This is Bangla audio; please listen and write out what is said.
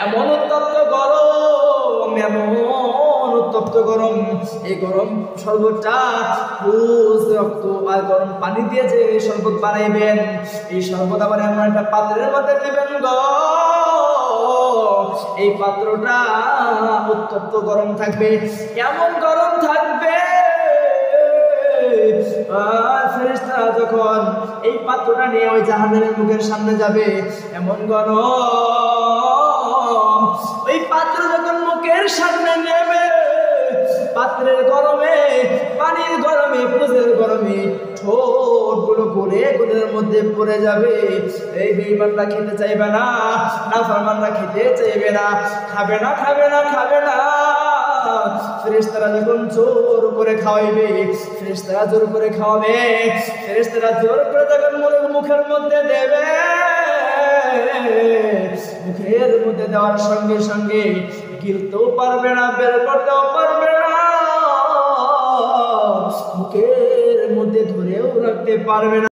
এমন উত্তপ্ত গরম, এমন উত্তপ্ত গরম, এই গরম শরবতটা রক্ত আর গরম পানি দিয়ে যে শরবত বানাইবেন, এই শরবত আবার এমন একটা পাত্রের মধ্যে দিবেন গো, এই পাত্রটা উত্তপ্ত গরম থাকবে, এমন গরম থাকবে ফেরেশতারা যখন এই পাত্রটা নিয়ে ওই জাহান্নামের মুখের সামনে যাবে, এমন গরম, ওই পাত্র যখন মুখের সামনে নেবে, পাত্রের গরমে, পানির গরমে, পুজের গরমে ঠোঁট গুলো গলে গুলের মধ্যে পড়ে যাবে। এই বেঈমানরা খেতে চাইবে না, নাফরমানরা খেতে চাইবে না, খাবে না, খাবে না, খাবে না। ফেরেশতারা যখন জোর করে খাওয়াইবে, ফেরেশতারা জোর করে খাওয়াবে, ফেরেশতারা জোর করে যখন মুখের মধ্যে দেবে, মুখের মধ্যে দেওয়ার সঙ্গে সঙ্গে গিলতেও পারবে না, বের করতেও পারবে না, মুখের মধ্যে ধরেও রাখতে পারবে না।